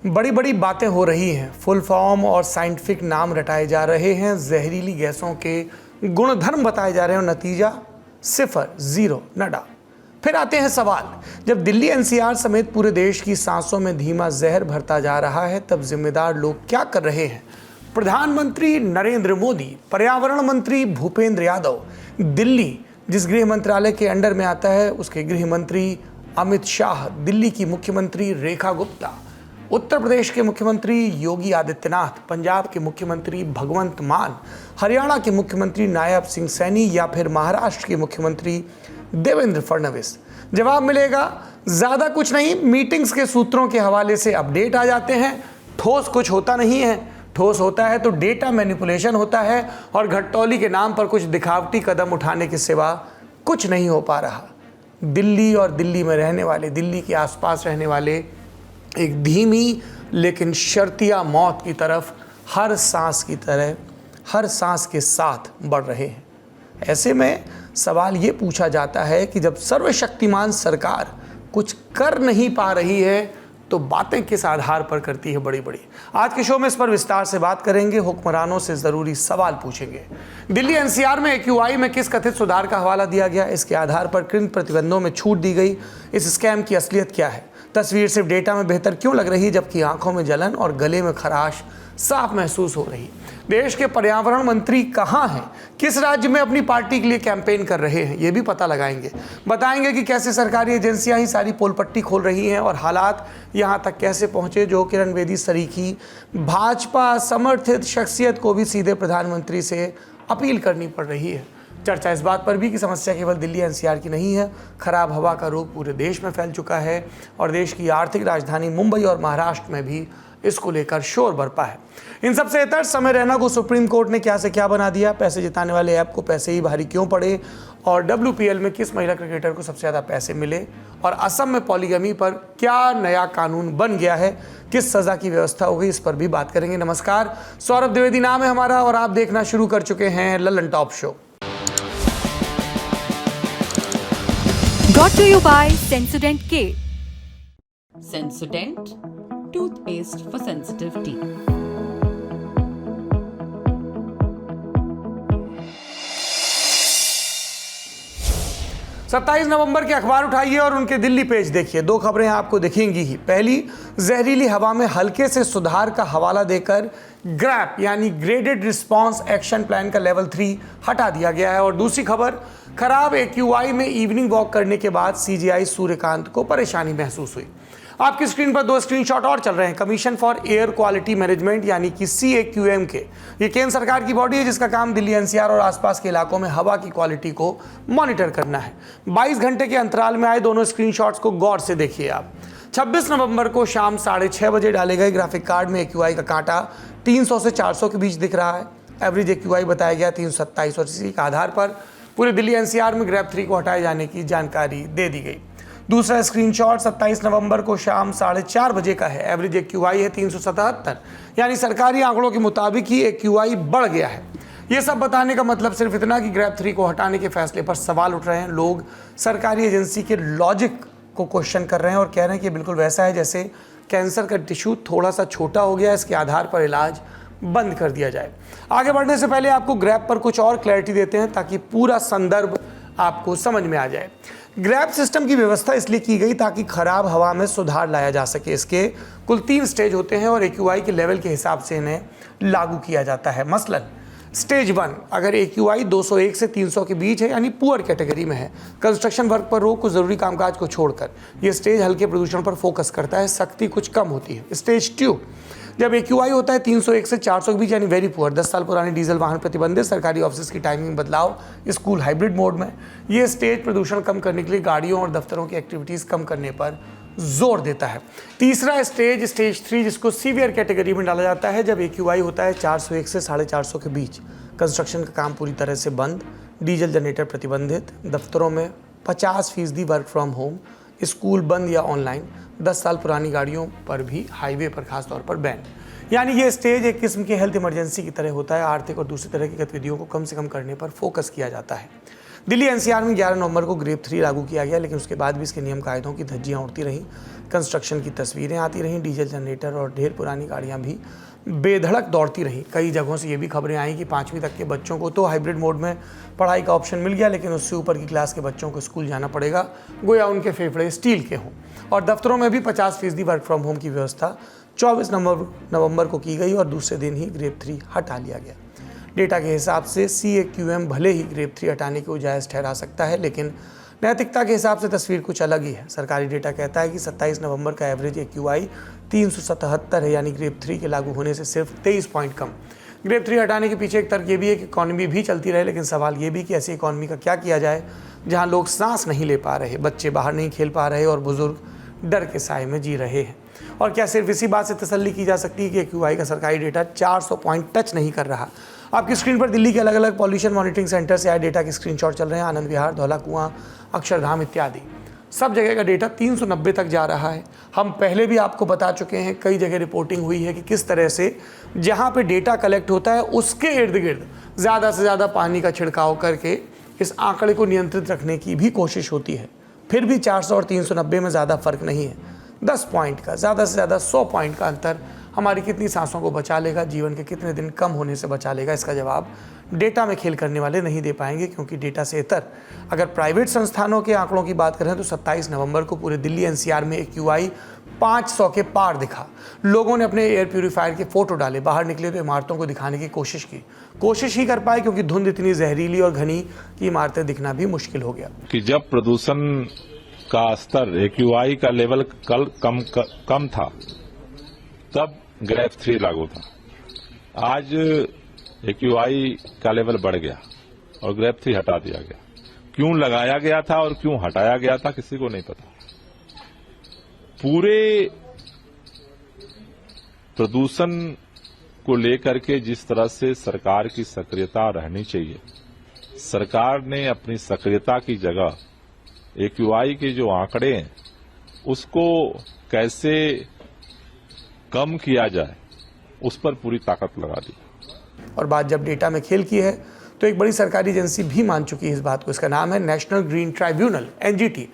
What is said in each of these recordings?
बड़ी बड़ी बातें हो रही हैं, फुल फॉर्म और साइंटिफिक नाम रटाए जा रहे हैं, जहरीली गैसों के गुणधर्म बताए जा रहे हैं और नतीजा सिफर, जीरो, नडा। फिर आते हैं सवाल, जब दिल्ली एनसीआर समेत पूरे देश की सांसों में धीमा जहर भरता जा रहा है, तब जिम्मेदार लोग क्या कर रहे हैं? प्रधानमंत्री नरेंद्र मोदी, पर्यावरण मंत्री भूपेंद्र यादव, दिल्ली जिस गृह मंत्रालय के अंडर में आता है उसके गृह मंत्री अमित शाह, दिल्ली की मुख्यमंत्री रेखा गुप्ता, उत्तर प्रदेश के मुख्यमंत्री योगी आदित्यनाथ, पंजाब के मुख्यमंत्री भगवंत मान, हरियाणा के मुख्यमंत्री नायब सिंह सैनी या फिर महाराष्ट्र के मुख्यमंत्री देवेंद्र फडणवीस? जवाब मिलेगा ज़्यादा कुछ नहीं, मीटिंग्स के सूत्रों के हवाले से अपडेट आ जाते हैं। ठोस कुछ होता नहीं है, ठोस होता है तो डेटा मैनिपुलेशन होता है और घटतौली के नाम पर कुछ दिखावटी कदम उठाने के सिवा कुछ नहीं हो पा रहा। दिल्ली और दिल्ली में रहने वाले, दिल्ली के आसपास रहने वाले एक धीमी लेकिन शर्तिया मौत की तरफ हर सांस के साथ बढ़ रहे हैं। ऐसे में सवाल ये पूछा जाता है कि जब सर्वशक्तिमान सरकार कुछ कर नहीं पा रही है तो बातें किस आधार पर करती है बड़ी बड़ी? आज के शो में इस पर विस्तार से बात करेंगे, हुक्मरानों से जरूरी सवाल पूछेंगे। दिल्ली एनसीआर में एक्यूआई में किस कथित सुधार का हवाला दिया गया, इसके आधार पर किन प्रतिबंधों में छूट दी गई, इस स्कैम की असलियत क्या है, तस्वीर सिर्फ डेटा में बेहतर क्यों लग रही जबकि आंखों में जलन और गले में खराश साफ महसूस हो रही? देश के पर्यावरण मंत्री कहां हैं, किस राज्य में अपनी पार्टी के लिए कैंपेन कर रहे हैं, ये भी पता लगाएंगे। बताएंगे कि कैसे सरकारी एजेंसियां ही सारी पोलपट्टी खोल रही हैं और हालात यहां तक कैसे पहुंचे जो किरण बेदी सरीखी भाजपा समर्थित शख्सियत को भी सीधे प्रधानमंत्री से अपील करनी पड़ रही है। चर्चा इस बात पर भी कि समस्या केवल दिल्ली एनसीआर की नहीं है, खराब हवा का रोग पूरे देश में फैल चुका है और देश की आर्थिक राजधानी मुंबई और महाराष्ट्र में भी इसको लेकर शोर बरपा है। इन सबसे इतर समय रैना को सुप्रीम कोर्ट ने क्या से क्या बना दिया, पैसे जिताने वाले ऐप को पैसे ही भारी क्यों पड़े और WPL में किस महिला क्रिकेटर को सबसे ज़्यादा पैसे मिले और असम में पॉलीगमी पर क्या नया कानून बन गया है, किस सज़ा की व्यवस्था हो गई, इस पर भी बात करेंगे। नमस्कार, सौरभ द्विवेदी नाम है हमारा और आप देखना शुरू कर चुके हैं Lallan top show. Brought to you by Sensodyne K. Sensodyne, toothpaste for sensitive teeth. सत्ताईस नवंबर के अखबार उठाइए और उनके दिल्ली पेज देखिए। दो खबरें आपको दिखेंगी ही। पहली, जहरीली हवा में हल्के से सुधार का हवाला देकर ग्रैप यानी ग्रेडेड रिस्पांस एक्शन प्लान का लेवल 3 हटा दिया गया है और दूसरी खबर, खराब एक्यूआई में इवनिंग वॉक करने के बाद CGI सूर्यकांत को परेशानी महसूस हुई। आपकी स्क्रीन पर दो स्क्रीनशॉट और चल रहे हैं। Commission for air quality management यानी कि CAQM के, ये केंद्र सरकार की बॉडी है जिसका काम दिल्ली एनसीआर और आसपास के इलाकों में हवा की क्वालिटी को मॉनिटर करना है। 22 घंटे के अंतराल में आए दोनों स्क्रीनशॉट्स को गौर से देखिए आप। 26 नवंबर को शाम 6:30 बजे डाले गए ग्राफिक कार्ड में एक्यूआई का कांटा 300 से 400 के बीच दिख रहा है। एवरेज एक्यूआई बताया गया 327 और इसी के आधार पर पूरे दिल्ली एनसीआर में ग्रैप 3 को हटाए जाने की जानकारी दे दी गई। दूसरा स्क्रीनशॉट 27 नवंबर को शाम 4:30 बजे का है। एवरेज एक्यूआई है 377, यानी सरकारी आंकड़ों के मुताबिक ही एक्यूआई बढ़ गया है। ये सब बताने का मतलब सिर्फ इतना कि ग्रैप 3 को हटाने के फैसले पर सवाल उठ रहे हैं। लोग सरकारी एजेंसी के लॉजिक को क्वेश्चन कर रहे हैं और कह रहे हैं कि बिल्कुल वैसा है जैसे कैंसर का टिश्यू थोड़ा सा छोटा हो गया, इसके आधार पर इलाज बंद कर दिया जाए। आगे बढ़ने से पहले आपको ग्रैप पर कुछ और क्लैरिटी देते हैं ताकि पूरा संदर्भ आपको समझ में आ जाए। ग्रैप सिस्टम की व्यवस्था इसलिए की गई ताकि खराब हवा में सुधार लाया जा सके। इसके कुल 3 स्टेज होते हैं और एक्यूआई के लेवल के हिसाब से इन्हें लागू किया जाता है। मसलन स्टेज 1, अगर एक्यूआई 201 से 300 के बीच है यानी पुअर कैटेगरी में है, कंस्ट्रक्शन वर्क पर रोक, कुछ जरूरी कामकाज को छोड़कर, यह स्टेज हल्के प्रदूषण पर फोकस करता है, सख्ती कुछ कम होती है। स्टेज 2, जब एक्यूआई होता है 301 से 400 के बीच यानी वेरी पुअर, 10 साल पुराने डीजल वाहन प्रतिबंधित, सरकारी ऑफिस की टाइमिंग बदलाव, स्कूल हाइब्रिड मोड में, ये स्टेज प्रदूषण कम करने के लिए गाड़ियों और दफ्तरों की एक्टिविटीज़ कम करने पर जोर देता है। तीसरा स्टेज 3, जिसको सीवियर कैटेगरी में डाला जाता है, जब एक्यूआई होता है 401 से 450 के बीच, कंस्ट्रक्शन का काम पूरी तरह से बंद, डीजल जनरेटर प्रतिबंधित, दफ्तरों में 50% वर्क फ्रॉम होम, स्कूल बंद या ऑनलाइन, 10 साल पुरानी गाड़ियों पर भी हाईवे पर खासतौर पर बैन। यानी ये स्टेज एक किस्म की हेल्थ इमरजेंसी की तरह होता है। आर्थिक और दूसरी तरह की गतिविधियों को कम से कम करने पर फोकस किया जाता है। दिल्ली एनसीआर में 11 नवंबर को ग्रेड 3 लागू किया गया, लेकिन उसके बाद भी इसके नियम कायदों की धज्जियां उड़ती रहीं, कंस्ट्रक्शन की तस्वीरें आती रहीं, डीजल जनरेटर और ढेर पुरानी गाड़ियां भी बेधड़क दौड़ती रहीं। कई जगहों से ये भी खबरें आई कि 5वीं तक के बच्चों को तो हाइब्रिड मोड में पढ़ाई का ऑप्शन मिल गया, लेकिन उससे ऊपर की क्लास के बच्चों को स्कूल जाना पड़ेगा, गोया उनके फेफड़े स्टील के हों। और दफ्तरों में भी 50% वर्क फ्रॉम होम की व्यवस्था 24 नवंबर को की गई और दूसरे दिन ही ग्रेड 3 हटा लिया गया। डेटा के हिसाब से CAQM भले ही ग्रेड 3 हटाने को जायज़ ठहरा सकता है, लेकिन नैतिकता के हिसाब से तस्वीर कुछ अलग ही है। सरकारी डेटा कहता है कि 27 नवंबर का एवरेज AQI 377 है, यानी ग्रेड 3 के लागू होने से सिर्फ 23 पॉइंट कम। ग्रेड 3 हटाने के पीछे एक तर्क ये भी है कि इकॉनमी भी चलती रहे, लेकिन सवाल ये भी कि ऐसी इकॉनमी का क्या किया जाए जहाँ लोग सांस नहीं ले पा रहे, बच्चे बाहर नहीं खेल पा रहे और बुजुर्ग डर के साए में जी रहे हैं। और क्या सिर्फ इसी बात से तसल्ली की जा सकती है कि AQI का सरकारी डेटा 400 पॉइंट टच नहीं कर रहा। आपकी स्क्रीन पर दिल्ली के अलग अलग पॉल्यूशन मॉनिटरिंग सेंटर से आए डेटा के स्क्रीनशॉट चल रहे हैं। आनंद विहार, धौला कुआं, अक्षरधाम इत्यादि सब जगह का डेटा 390 तक जा रहा है। हम पहले भी आपको बता चुके हैं, कई जगह रिपोर्टिंग हुई है कि किस तरह से जहां पे डेटा कलेक्ट होता है उसके इर्द गिर्द ज़्यादा से ज़्यादा पानी का छिड़काव करके इस आंकड़े को नियंत्रित रखने की भी कोशिश होती है। फिर भी 400 और 390 में ज़्यादा फर्क नहीं है। 10 पॉइंट का, ज़्यादा से ज़्यादा 100 पॉइंट का अंतर हमारी कितनी सांसों को बचा लेगा, जीवन के कितने दिन कम होने से बचा लेगा, इसका जवाब डेटा में खेल करने वाले नहीं दे पाएंगे। क्योंकि डेटा से इतर अगर प्राइवेट संस्थानों के आंकड़ों की बात करें तो 27 नवंबर को पूरे दिल्ली NCR में AQI 500 के पार दिखा। लोगों ने अपने एयर प्यूरीफायर के फोटो डाले, बाहर निकले तो इमारतों को दिखाने की कोशिश ही कर पाए, क्योंकि धुंध इतनी जहरीली और घनी कि इमारतें दिखना भी मुश्किल हो गया। कि जब प्रदूषण का स्तर AQI का लेवल कल कम था तब ग्रेड 3 लागू था। आज AQI का लेवल बढ़ गया और ग्रेड 3 हटा दिया गया। क्यों लगाया गया था और क्यों हटाया गया था किसी को नहीं पता। पूरे प्रदूषण को लेकर के जिस तरह से सरकार की सक्रियता रहनी चाहिए, सरकार ने अपनी सक्रियता की जगह AQI के जो आंकड़े हैं उसको कैसे कम किया जाए उस पर पूरी ताकत लगा दी। और बात जब डेटा में खेल की है तो एक बड़ी सरकारी एजेंसी भी मान चुकी है इस बात को। इसका नाम है नेशनल ग्रीन ट्राइब्यूनल, NGT।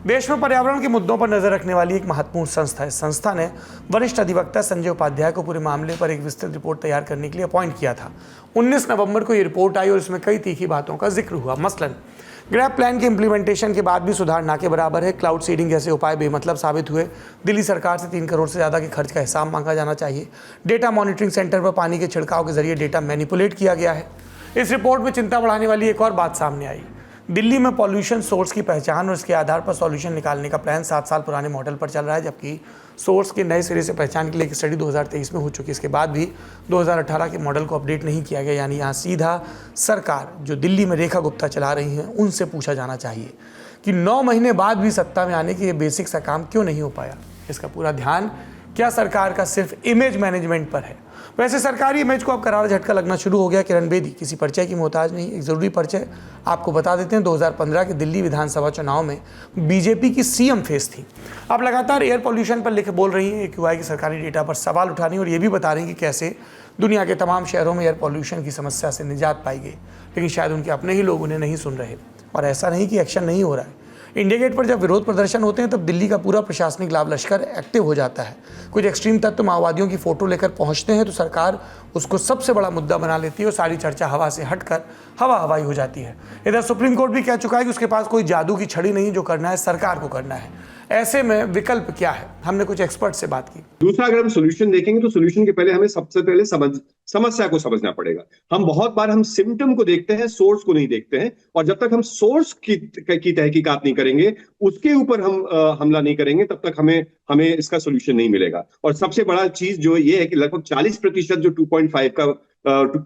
देश में पर्यावरण के मुद्दों पर नजर रखने वाली एक महत्वपूर्ण संस्था है। इस संस्था ने वरिष्ठ अधिवक्ता संजय उपाध्याय को पूरे मामले पर एक विस्तृत रिपोर्ट तैयार करने के लिए अपॉइंट किया था। 19 नवंबर को ये रिपोर्ट आई और इसमें कई तीखी बातों का जिक्र हुआ। मसलन ग्रैब प्लान के इम्प्लीमेंटेशन के बाद भी सुधार ना के बराबर है। क्लाउड सीडिंग जैसे उपाय बेमतलब साबित हुए। दिल्ली सरकार से 3 करोड़ से ज़्यादा के खर्च का हिसाब मांगा जाना चाहिए। डेटा मॉनिटरिंग सेंटर पर पानी के छिड़काव के जरिए डेटा मैनिपुलेट किया गया है। इस रिपोर्ट में चिंता बढ़ाने वाली एक और बात सामने आई। दिल्ली में पॉल्यूशन सोर्स की पहचान और इसके आधार पर सॉल्यूशन निकालने का प्लान 7 साल पुराने मॉडल पर चल रहा है, जबकि सोर्स के नए सिरे से पहचान के लिए एक स्टडी 2023 में हो चुकी है। इसके बाद भी 2018 के मॉडल को अपडेट नहीं किया गया। यानी यहाँ सीधा सरकार जो दिल्ली में रेखा गुप्ता चला रही हैं उनसे पूछा जाना चाहिए कि 9 महीने बाद भी सत्ता में आने के ये बेसिक सा काम क्यों नहीं हो पाया। इसका पूरा ध्यान क्या सरकार का सिर्फ इमेज मैनेजमेंट पर है? वैसे सरकारी इमेज को अब करारा झटका लगना शुरू हो गया। किरण बेदी किसी परिचय की मोहताज नहीं। एक ज़रूरी परिचय आपको बता देते हैं। 2015 के दिल्ली विधानसभा चुनाव में बीजेपी की CM फेस थी। अब लगातार एयर पॉल्यूशन पर लिख बोल रही हैं, AQI के सरकारी डेटा पर सवाल उठा रही हैं और ये भी बता रही हैं कि कैसे दुनिया के तमाम शहरों में एयर पॉल्यूशन की समस्या से निजात पाई गई, लेकिन शायद उनके अपने ही लोग उन्हें नहीं सुन रहे। और ऐसा नहीं कि एक्शन नहीं हो रहा है। इंडिया गेट पर जब विरोध प्रदर्शन होते हैं तब दिल्ली का पूरा प्रशासनिक लाभ लश्कर एक्टिव हो जाता है। कुछ एक्सट्रीम तत्व माओवादियों की फोटो लेकर पहुंचते हैं तो सरकार उसको सबसे बड़ा मुद्दा बना लेती है और सारी चर्चा हवा से हटकर हवाई हो जाती है। इधर सुप्रीम कोर्ट भी कह चुका है कि उसके पास कोई जादू की छड़ी नहीं, जो करना है सरकार को करना है। ऐसे में विकल्प क्या है? हमने कुछ एक्सपर्ट से बात की। दूसरा, अगर हम सोल्यूशन देखेंगे तो सोल्यूशन के पहले हमें सबसे पहले समस्या को समझना पड़ेगा। हम बहुत बार सिम्टम को देखते हैं, सोर्स को नहीं देखते हैं। और जब तक हम सोर्स की तहकीकात नहीं करेंगे, उसके ऊपर हम हमला नहीं करेंगे, तब तक हमें इसका सोल्यूशन नहीं मिलेगा। और सबसे बड़ा चीज जो ये है कि लगभग 40% जो 2.5 का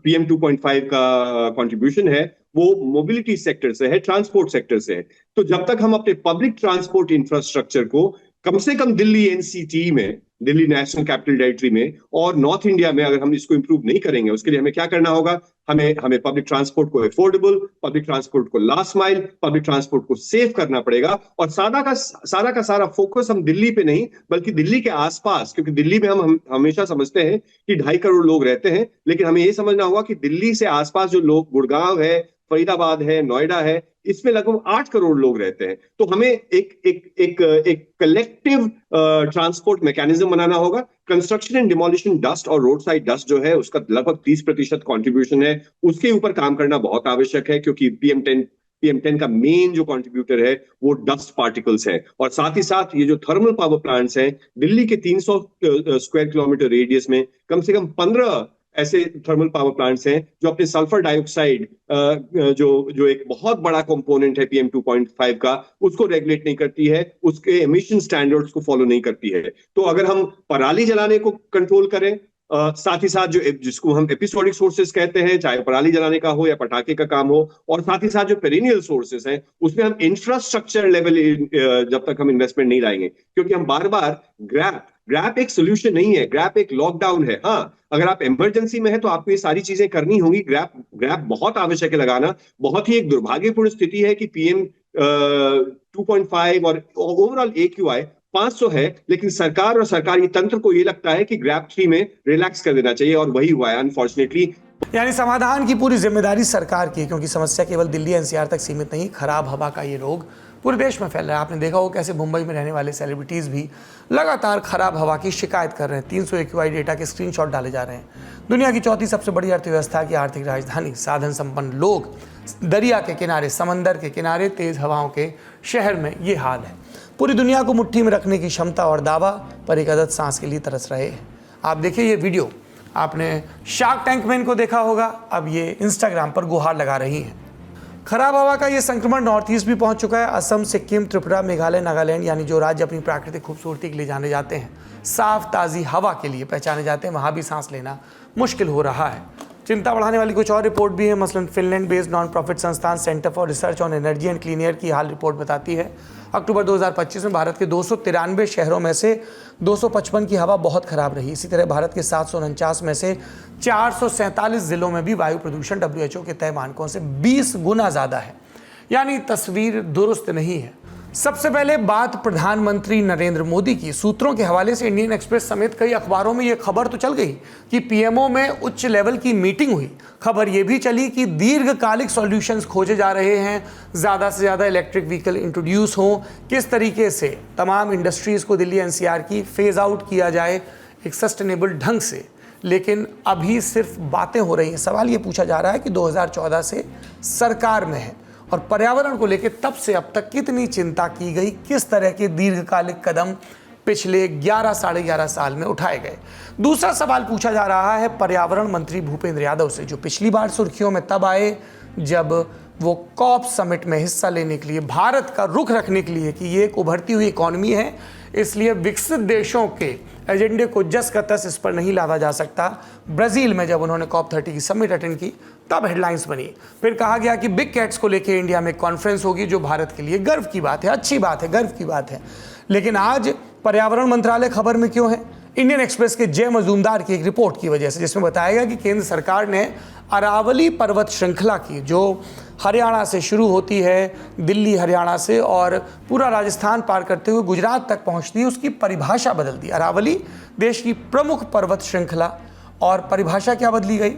PM 2.5 का कंट्रीब्यूशन है वो मोबिलिटी सेक्टर से है, ट्रांसपोर्ट सेक्टर से है। तो जब तक हम अपने पब्लिक ट्रांसपोर्ट इंफ्रास्ट्रक्चर को कम से कम दिल्ली NCT में, दिल्ली नेशनल कैपिटल टेरिटरी में और नॉर्थ इंडिया में अगर हम इसको इंप्रूव नहीं करेंगे, उसके लिए हमें क्या करना होगा? हमें पब्लिक ट्रांसपोर्ट को अफोर्डेबल, पब्लिक ट्रांसपोर्ट को लास्ट माइल, पब्लिक ट्रांसपोर्ट को सेव करना पड़ेगा। और सारा का फोकस हम दिल्ली पे नहीं बल्कि दिल्ली के आसपास, क्योंकि दिल्ली में हम हमेशा समझते हैं कि 2.5 करोड़ लोग रहते हैं, लेकिन हमें यह समझना होगा कि दिल्ली से आसपास जो लोग, गुड़गांव है, फरीदाबाद है, नोएडा है, इसमें लगभग 8 करोड़ लोग रहते हैं। तो हमें एक कलेक्टिव ट्रांसपोर्ट मैकेनिज्म बनाना होगा। कंस्ट्रक्शन एंड डिमोलिशन डस्ट और रोड साइड डस्ट जो है उसका लगभग 30% कॉन्ट्रीब्यूशन है, उसके ऊपर काम करना बहुत आवश्यक है, क्योंकि PM10 का मेन जो कंट्रीब्यूटर है वो डस्ट पार्टिकल्स है। और साथ ही साथ ये जो थर्मल पावर प्लांट्स हैं, दिल्ली के 300 स्क्वायर किलोमीटर रेडियस में कम से कम 15 ऐसे थर्मल पावर प्लांट्स हैं जो अपने सल्फर डाइऑक्साइड जो एक बहुत बड़ा कंपोनेंट है PM 2.5 का, उसको रेगुलेट नहीं करती है, उसके एमिशन स्टैंडर्ड्स को फॉलो नहीं करती है। तो अगर हम पराली जलाने को कंट्रोल करें, साथ ही साथ जिसको हम एपिसोडिक सोर्सेज कहते हैं, चाहे पराली जलाने का हो या पटाखे का काम हो, और साथ ही साथ जो पेरिनियल सोर्सेज हैं उसमें हम इंफ्रास्ट्रक्चर लेवल जब तक हम इन्वेस्टमेंट नहीं लाएंगे, क्योंकि हम बार बार ग्रैप एक सोल्यूशन नहीं है, ग्रैप एक लॉकडाउन है। हाँ, अगर आप इमरजेंसी में है तो आपको ये सारी चीजें करनी होंगी। ग्रैप बहुत आवश्यक है लगाना। बहुत ही एक दुर्भाग्यपूर्ण स्थिति है कि PM 2.5 और ओवरऑल AQI 500 है, लेकिन सरकार और सरकारी तंत्र को ये लगता है कि ग्रैप 3 में रिलैक्स कर देना चाहिए, और वही हुआ है अनफॉर्चुनेटली। यानी समाधान की पूरी जिम्मेदारी सरकार की है, क्योंकि समस्या केवल दिल्ली NCR तक सीमित नहीं, खराब हवा का ये रोग पूरे देश में फैल रहा है। आपने देखा हो कैसे मुंबई में रहने वाले सेलिब्रिटीज़ भी लगातार खराब हवा की शिकायत कर रहे हैं। 300 AQI डेटा के स्क्रीनशॉट डाले जा रहे हैं। दुनिया की चौथी सबसे बड़ी अर्थव्यवस्था की आर्थिक राजधानी, साधन संपन्न लोग, दरिया के किनारे, समंदर के किनारे, तेज हवाओं के शहर में ये हाल है। पूरी दुनिया को मुट्ठी में रखने की क्षमता और दावा पर एक अदद सांस के लिए तरस रहे हैं। आप देखिए ये वीडियो, आपने शार्क टैंक मैन को देखा होगा, अब ये इंस्टाग्राम पर गुहार लगा रही हैं। खराब हवा का ये संक्रमण नॉर्थ ईस्ट भी पहुंच चुका है। असम, सिक्किम, त्रिपुरा, मेघालय, नागालैंड, यानी जो राज्य अपनी प्राकृतिक खूबसूरती के लिए जाने जाते हैं, साफ ताज़ी हवा के लिए पहचाने जाते हैं, वहाँ भी सांस लेना मुश्किल हो रहा है। चिंता बढ़ाने वाली कुछ और रिपोर्ट भी है। मसलन फिनलैंड बेस्ड नॉन प्रॉफिट संस्थान centre for research on energy and clean air की हाल रिपोर्ट बताती है अक्टूबर 2025 में भारत के 293 शहरों में से 255 की हवा बहुत खराब रही। इसी तरह भारत के 749 में से 447 जिलों में भी वायु प्रदूषण WHO के तय मानकों से 20 गुना ज़्यादा है। यानी तस्वीर दुरुस्त नहीं है। सबसे पहले बात प्रधानमंत्री नरेंद्र मोदी की। सूत्रों के हवाले से इंडियन एक्सप्रेस समेत कई अखबारों में यह खबर तो चल गई कि PMO में उच्च लेवल की मीटिंग हुई। खबर यह भी चली कि दीर्घकालिक सॉल्यूशंस खोजे जा रहे हैं, ज़्यादा से ज़्यादा इलेक्ट्रिक व्हीकल इंट्रोड्यूस हों, किस तरीके से तमाम इंडस्ट्रीज़ को दिल्ली NCR की फेज़ आउट किया जाए एक सस्टेनेबल ढंग से। लेकिन अभी सिर्फ बातें हो रही हैं। सवाल ये पूछा जा रहा है कि 2014 से सरकार में है और पर्यावरण को लेकर तब से अब तक कितनी चिंता की गई, किस तरह के दीर्घकालिक कदम पिछले 11 साढ़े 11 साल में उठाए गए। दूसरा सवाल पूछा जा रहा है पर्यावरण मंत्री भूपेंद्र यादव से, जो पिछली बार सुर्खियों में तब आए जब वो COP समिट में हिस्सा लेने के लिए, भारत का रुख रखने के लिए कि ये एक उभरती हुई इकॉनमी है, इसलिए विकसित देशों के एजेंडे को जस का तस इस पर नहीं लादा जा सकता। ब्राज़ील में जब उन्होंने COP30 की समिट अटेंड की तब हेडलाइंस बनी। फिर कहा गया कि बिग कैट्स को लेकर इंडिया में कॉन्फ्रेंस होगी, जो भारत के लिए गर्व की बात है, अच्छी बात है, गर्व की बात है। लेकिन आज पर्यावरण मंत्रालय खबर में क्यों है? इंडियन एक्सप्रेस के जय मजूमदार की एक रिपोर्ट की वजह से, जिसमें बताया गया कि केंद्र सरकार ने अरावली पर्वत श्रृंखला की, जो हरियाणा से शुरू होती है, दिल्ली हरियाणा से और पूरा राजस्थान पार करते हुए गुजरात तक पहुंचती है, उसकी परिभाषा बदल दी। अरावली देश की प्रमुख पर्वत श्रृंखला, और परिभाषा क्या बदली गई?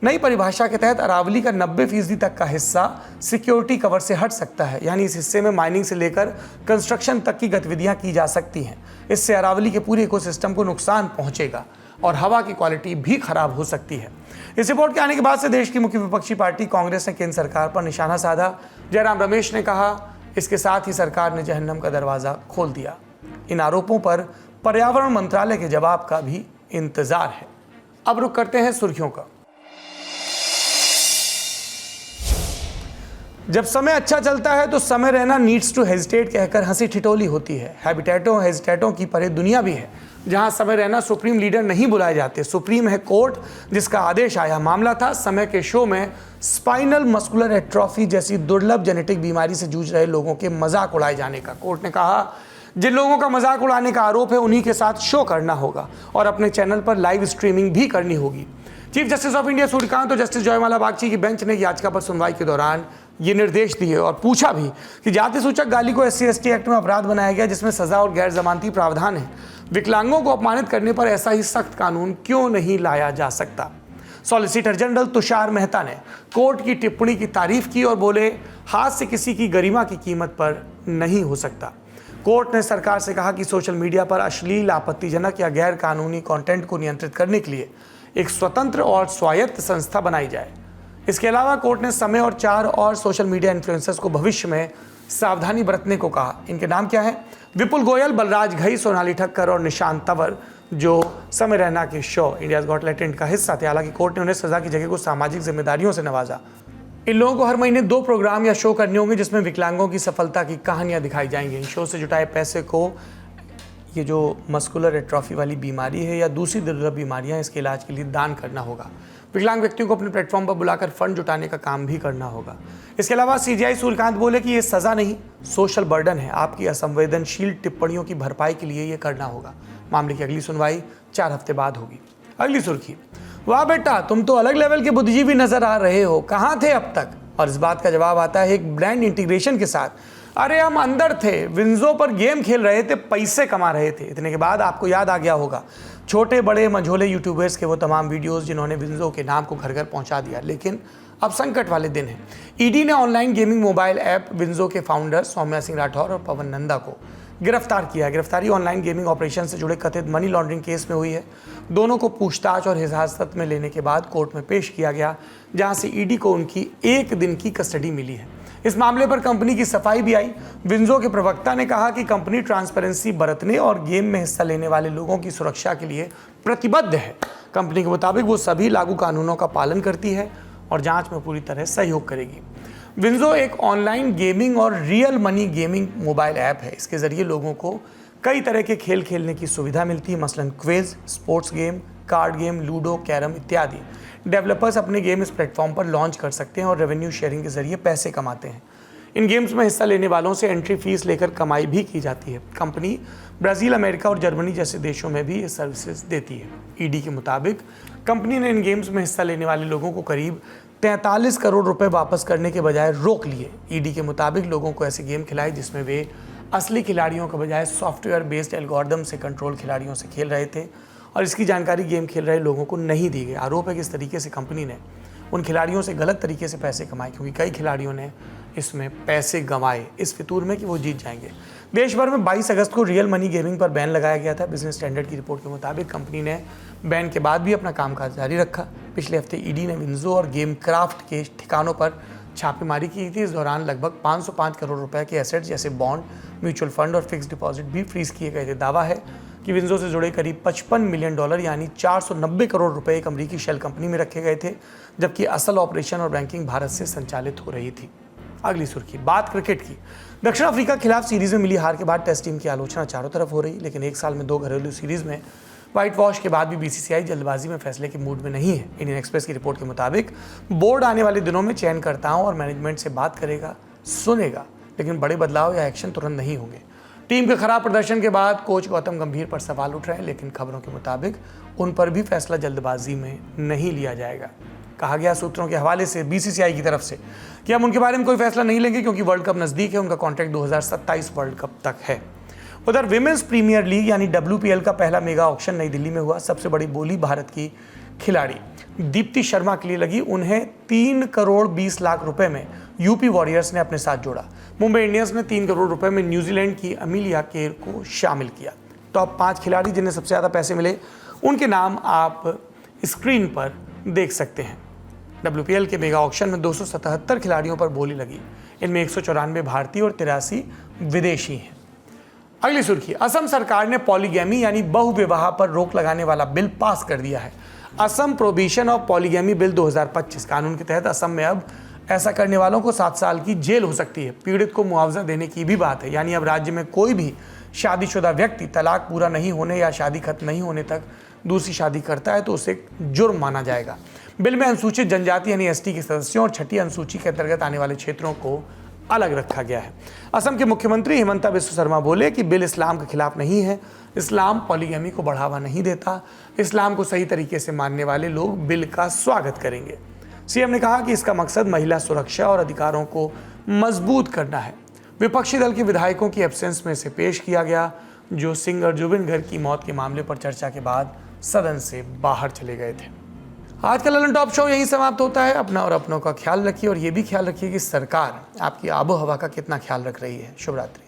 नई परिभाषा के तहत अरावली का 90% तक का हिस्सा सिक्योरिटी कवर से हट सकता है, यानी इस हिस्से में माइनिंग से लेकर कंस्ट्रक्शन तक की गतिविधियां की जा सकती हैं। इससे अरावली के पूरे इकोसिस्टम को नुकसान पहुंचेगा और हवा की क्वालिटी भी खराब हो सकती है। इस रिपोर्ट के आने के बाद से देश की मुख्य विपक्षी पार्टी कांग्रेस ने केंद्र सरकार पर निशाना साधा। जयराम रमेश ने कहा, इसके साथ ही सरकार ने जहन्नम का दरवाजा खोल दिया। इन आरोपों पर पर्यावरण मंत्रालय के जवाब का भी इंतजार है। अब रुक करते हैं सुर्खियों का। जब समय अच्छा चलता है तो समय रहना नीड्स टू हेजिटेट कहकर हंसी ठिठोली होती है। हैबिटेटों हेजिटेटों की परे दुनिया भी है जहां समय रहना सुप्रीम लीडर नहीं बुलाए जाते। सुप्रीम है कोर्ट, जिसका आदेश आया। मामला था समय के शो में स्पाइनल मस्कुलर एट्रोफी जैसी दुर्लभ जेनेटिक बीमारी से जूझ रहे लोगों के मजाक उड़ाए जाने का। कोर्ट ने कहा, जिन लोगों का मजाक उड़ाने का आरोप है उन्हीं के साथ शो करना होगा और अपने चैनल पर लाइव स्ट्रीमिंग भी करनी होगी। Chief justice of India Suryakant और जस्टिस जयमाला बागची की बेंच ने याचिका पर सुनवाई के दौरान ये निर्देश दिए और पूछा भी कि जाति सूचक गाली को SC/ST एक्ट में अपराध बनाया गया, जिसमें सजा और गैर जमानती प्रावधान है। विकलांगों को अपमानित करने पर ऐसा ही सख्त कानून क्यों नहीं लाया जा सकता? सॉलिसिटर जनरल तुषार मेहता ने कोर्ट की टिप्पणी की तारीफ की और बोले, हाथ से किसी की गरिमा की कीमत पर नहीं हो सकता। कोर्ट ने सरकार से कहा कि सोशल मीडिया पर अश्लील, आपत्तिजनक या गैर कानूनी कंटेंट को नियंत्रित करने के लिए एक स्वतंत्र और स्वायत्त संस्था बनाई जाए। इसके अलावा कोर्ट ने समय और 4 और सोशल मीडिया इन्फ्लुएंसर्स को भविष्य में सावधानी बरतने को कहा। इनके नाम क्या है? विपुल गोयल, बलराज घई, सोनाली ठक्कर और निशांत तंवर, जो समय रैना के शो इंडियाज गॉट टैलेंट का हिस्सा थे। हालांकि कोर्ट ने उन्हें सजा की जगह को सामाजिक जिम्मेदारियों से नवाजा। इन लोगों को हर महीने 2 प्रोग्राम या शो करने होंगे जिसमें विकलांगों की सफलता की कहानियां दिखाई जाएंगी। इन शो से जुटाए पैसे को ये जो मस्कुलर एट्रोफी वाली बीमारी है या दूसरी दुर्लभ बीमारियां, इसके इलाज के लिए दान करना होगा। विकलांग व्यक्तियों को अपने प्लेटफॉर्म पर बुलाकर फंड जुटाने का काम भी करना होगा। इसके अलावा सीजीआई सूर्यकांत बोले कि ये सजा नहीं, सोशल बर्डन है। आपकी असंवेदनशील टिप्पणियों की भरपाई के लिए ये करना होगा। मामले की अगली सुनवाई 4 हफ्ते बाद होगी। अगली सुर्खी, वाह बेटा तुम तो अलग लेवल के बुद्धिजीवी नजर आ रहे हो, कहाँ थे अब तक? और इस बात का जवाब आता है एक ब्रांड इंटीग्रेशन के साथ। अरे हम अंदर थे, विंजो पर गेम खेल रहे थे, पैसे कमा रहे थे। इतने के बाद आपको याद आ गया होगा छोटे बड़े मझोले यूट्यूबर्स के वो तमाम वीडियोस जिन्होंने विंजो के नाम को घर घर पहुंचा दिया। लेकिन अब संकट वाले दिन हैं। ईडी ने online gaming mobile app WinZO के फाउंडर सौम्या सिंह राठौर और पवन नंदा को गिरफ्तार किया। गिरफ्तारी ऑनलाइन गेमिंग ऑपरेशन से जुड़े कथित मनी लॉन्ड्रिंग केस में हुई है। दोनों को पूछताछ और हिरासत में लेने के बाद कोर्ट में पेश किया गया, जहां से ईडी को उनकी 1 दिन की कस्टडी मिली है। इस मामले पर कंपनी की सफाई भी आई। विंजो के प्रवक्ता ने कहा कि कंपनी ट्रांसपेरेंसी बरतने और गेम में हिस्सा लेने वाले लोगों की सुरक्षा के लिए प्रतिबद्ध है। कंपनी के मुताबिक वो सभी लागू कानूनों का पालन करती है और जांच में पूरी तरह सहयोग करेगी। विंजो एक ऑनलाइन गेमिंग और real money gaming mobile app है। इसके जरिए लोगों को कई तरह के खेल खेलने की सुविधा मिलती है, मसलन quiz, sports game, card game, ludo, carrom इत्यादि। डेवलपर्स अपने गेम इस प्लेटफॉर्म पर लॉन्च कर सकते हैं और रेवेन्यू शेयरिंग के जरिए पैसे कमाते हैं। इन गेम्स में हिस्सा लेने वालों से एंट्री फीस लेकर कमाई भी की जाती है। कंपनी ब्राज़ील, अमेरिका और जर्मनी जैसे देशों में भी ये सर्विसेज देती है। ईडी के मुताबिक कंपनी ने इन गेम्स में हिस्सा लेने वाले लोगों को करीब 43 करोड़ रुपए वापस करने के बजाय रोक लिए। ईडी के मुताबिक लोगों को ऐसे गेम खिलाए जिसमें वे असली खिलाड़ियों के बजाय सॉफ्टवेयर बेस्ड एल्गोरिदम से कंट्रोल खिलाड़ियों से खेल रहे थे और इसकी जानकारी गेम खेल रहे लोगों को नहीं दी गई। आरोप है कि इस तरीके से कंपनी ने उन खिलाड़ियों से गलत तरीके से पैसे कमाए, क्योंकि कई खिलाड़ियों ने इसमें पैसे गंवाए इस फितूर में कि वो जीत जाएंगे। देश भर में 22 अगस्त को रियल मनी गेमिंग पर बैन लगाया गया था। बिजनेस स्टैंडर्ड की रिपोर्ट के मुताबिक कंपनी ने बैन के बाद भी अपना कामकाज जारी रखा। पिछले हफ्ते ईडी ने विंजो और गेम क्राफ्ट के ठिकानों पर छापेमारी की थी। इस दौरान लगभग 505 करोड़ रुपए के एसेट्स जैसे बॉन्ड, म्यूचुअल फंड और फिक्स डिपॉजिट भी फ्रीज किए गए थे। दावा है कि विंजो से जुड़े करीब $55 मिलियन यानी 490 करोड़ रुपए एक अमेरिकी शेल कंपनी में रखे गए थे, जबकि असल ऑपरेशन और बैंकिंग भारत से संचालित हो रही थी। अगली सुर्खी, बात क्रिकेट की। दक्षिण अफ्रीका के खिलाफ सीरीज में मिली हार के बाद टेस्ट टीम की आलोचना चारों तरफ हो रही, लेकिन 1 साल में 2 घरेलू सीरीज में व्हाइट वॉश के बाद भी बीसीसीआई जल्दबाजी में फैसले के मूड में नहीं है। इंडियन एक्सप्रेस की रिपोर्ट के मुताबिक बोर्ड आने वाले दिनों में चयनकर्ताओं और मैनेजमेंट से बात करेगा, सुनेगा, लेकिन बड़े बदलाव या एक्शन तुरंत नहीं होंगे। टीम के खराब प्रदर्शन के बाद कोच गौतम गंभीर पर सवाल उठ रहे हैं, लेकिन खबरों के मुताबिक उन पर भी फैसला जल्दबाजी में नहीं लिया जाएगा। कहा गया सूत्रों के हवाले से बीसीसीआई की तरफ से कि हम उनके बारे में कोई फैसला नहीं लेंगे क्योंकि वर्ल्ड कप नज़दीक है। उनका कॉन्ट्रैक्ट 2027 वर्ल्ड कप तक है। उधर विमेंस प्रीमियर लीग यानी WPL का पहला मेगा ऑक्शन नई दिल्ली में हुआ। सबसे बड़ी बोली भारत की खिलाड़ी दीप्ति शर्मा के लिए लगी। उन्हें 3 करोड़ 20 लाख रुपए में यूपी वॉरियर्स ने अपने साथ जोड़ा। मुंबई इंडियंस ने 3 करोड़ रुपए में न्यूजीलैंड की अमिलिया केर को शामिल किया। टॉप 5 खिलाड़ी जिन्हें सबसे ज़्यादा पैसे मिले उनके नाम आप स्क्रीन पर देख सकते हैं। WPL के मेगा ऑक्शन में 277 खिलाड़ियों पर बोली लगी। इनमें 194 भारतीय और 83 विदेशी हैं। अगली सुर्खी, असम सरकार ने पॉलीगैमी यानी बहुविवाह पर रोक लगाने वाला बिल पास कर दिया है। Assam prohibition of polygamy bill 2025 कानून के तहत असम में अब ऐसा करने वालों को 7 साल की जेल हो सकती है। पीड़ित को मुआवजा देने की भी बात है, यानी अब राज्य में कोई भी शादीशुदा व्यक्ति तलाक पूरा नहीं होने या शादी खत्म नहीं होने तक दूसरी शादी करता है तो उसे जुर्म माना जाएगा। बिल में अनुसूचित जनजाति यानी ST के सदस्यों और छठी अनुसूची के अंतर्गत आने वाले क्षेत्रों को अलग रखा गया है। असम के मुख्यमंत्री हिमंता बिस्वा शर्मा बोले कि बिल इस्लाम के खिलाफ नहीं है। इस्लाम पॉलीगैमी को बढ़ावा नहीं देता। इस्लाम को सही तरीके से मानने वाले लोग बिल का स्वागत करेंगे। सीएम ने कहा कि इसका मकसद महिला सुरक्षा और अधिकारों को मजबूत करना है। विपक्षी दल के विधायकों की एब्सेंस में से पेश किया गया, जो सिंगर जुबिन गर्ग की मौत के मामले पर चर्चा के बाद सदन से बाहर चले गए थे। आज का ललन टॉप शो यहीं समाप्त होता है। अपना और अपनों का ख्याल रखिए और ये भी ख्याल रखिए कि सरकार आपकी आबो हवा का कितना ख्याल रख रही है। शुभ रात्रि।